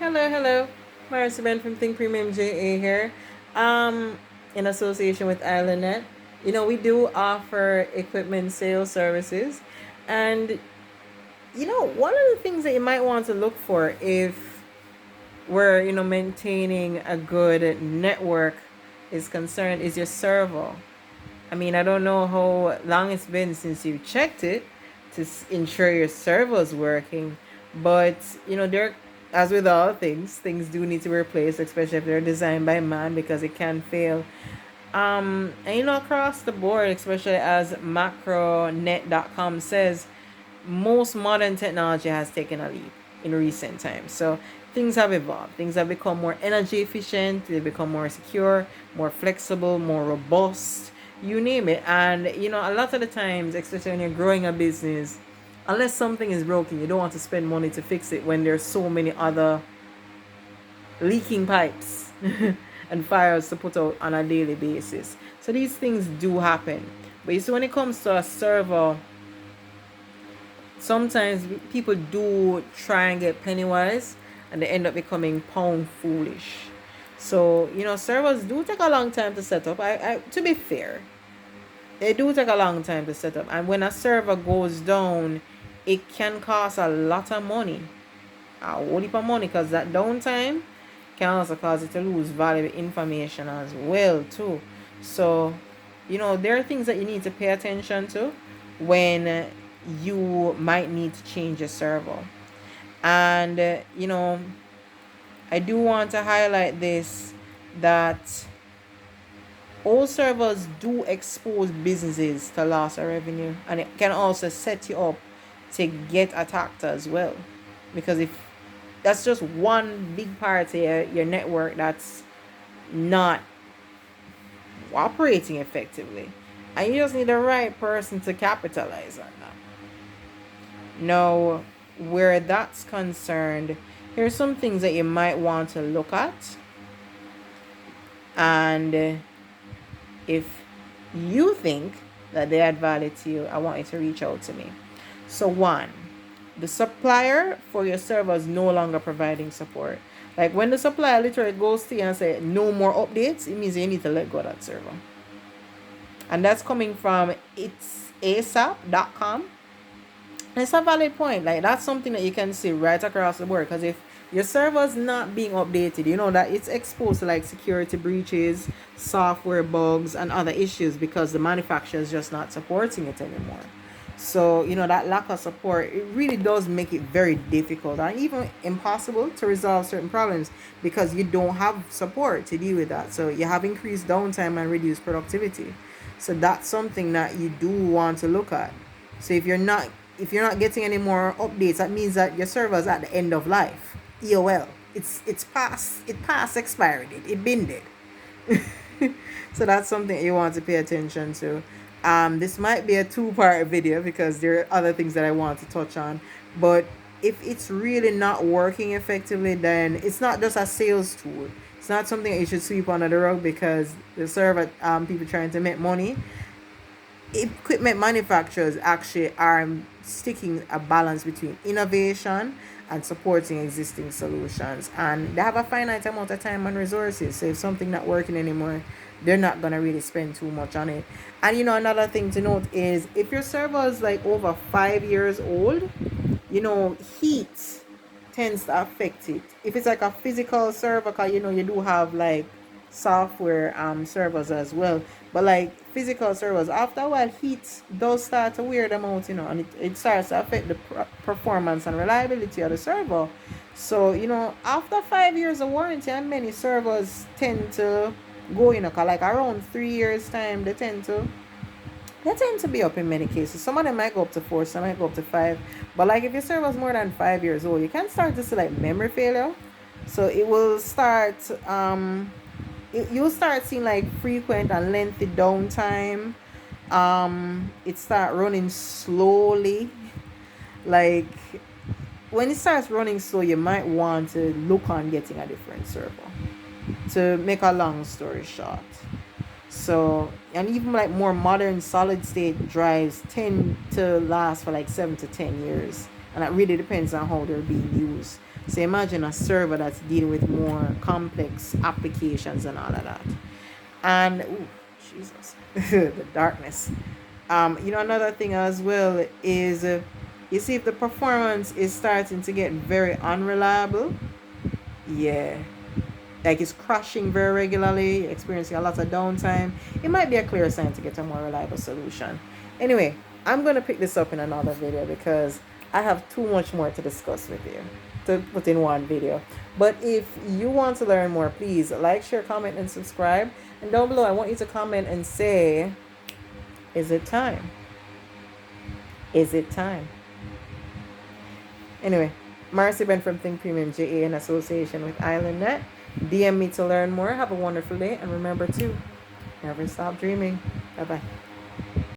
Hello, hello. Marissa Ben from Think Premium JA here. Um, in association with IslandNet. We do offer equipment sales services. And, one of the things that you might want to look for if we're, maintaining a good network is concerned is your servo. I mean, I don't know how long it's been since you checked it to ensure your servo is working, but there, as with all things, things do need to be replaced, especially if they're designed by man, because it can fail. And across the board, especially as macronet.com says, most modern technology has taken a leap in recent times. So things have evolved. Things have become more energy efficient, they become more secure, more flexible, more robust, you name it. And a lot of the times, especially when you're growing a business, unless something is broken, you don't want to spend money to fix it when there's so many other leaking pipes and fires to put out on a daily basis. So these things do happen. But you see, when it comes to a server, sometimes people do try and get penny wise and they end up becoming pound foolish. So, servers do take a long time to set up. To be fair, they do take a long time to set up. And when a server goes down, it can cost a lot of money. A whole heap of money, because that downtime can also cause it to lose valuable information as well too. So, there are things that you need to pay attention to when you might need to change your server. And I do want to highlight this, that all servers do expose businesses to loss of revenue, and it can also set you up to get attacked as well. Because if that's just one big part of your network that's not operating effectively, and you just need the right person to capitalize on that. Now, where that's concerned, here's some things that you might want to look at. And if you think that they add value to you, I want you to reach out to me. So, one, the supplier for your server is no longer providing support. Like when the supplier literally goes to you and say no more updates, it means you need to let go of that server. And that's coming from it's asap.com. It's a valid point. Like that's something that you can see right across the board. Because if your server's not being updated, you know that it's exposed to like security breaches, software bugs, and other issues because the manufacturer is just not supporting it anymore. So, that lack of support, it really does make it very difficult and even impossible to resolve certain problems because you don't have support to deal with that. So you have increased downtime and reduced productivity. So that's something that you do want to look at. So if you're not getting any more updates, that means that your server is at the end of life. EOL. It passed expiry date. It been dead. So that's something you want to pay attention to. This might be a two-part video because there are other things that I want to touch on. But if it's really not working effectively, then it's not just a sales tool. It's not something that you should sweep under the rug because the server people trying to make money. Equipment manufacturers actually are sticking a balance between innovation and supporting existing solutions, and they have a finite amount of time and resources. So if something not working anymore, they're not gonna really spend too much on it. And another thing to note is if your server is like over 5 years old, heat tends to affect it. If it's like a physical server, cause you do have like software servers as well. But like physical servers, after a while, heat does start to wear them out, and it starts to affect the performance and reliability of the server. So, after 5 years of warranty, and many servers tend to go, 'cause like around 3 years' time, they tend to be up in many cases. Some of them might go up to four, some might go up to five. But like if your server is more than 5 years old, you can start to see like memory failure. So it will start you'll start seeing like frequent and lengthy downtime. It start running slowly. Like when it starts running slow, you might want to look on getting a different server. To make a long story short. So, and even like more modern solid state drives tend to last for like 7 to 10 years. And that really depends on how they're being used. So imagine a server that's dealing with more complex applications and all of that. And ooh, Jesus, the darkness. Another thing as well is, you see, if the performance is starting to get very unreliable, yeah, like it's crashing very regularly, experiencing a lot of downtime, it might be a clear sign to get a more reliable solution. Anyway, I'm going to pick this up in another video because I have too much more to discuss with you to put in one video. But if you want to learn more, please like, share, comment, and subscribe. And down below, I want you to comment and say, is it time? Is it time? Anyway, Marcy Ben from Think Premium JA in association with IslandNet. DM me to learn more. Have a wonderful day. And remember to never stop dreaming. Bye-bye.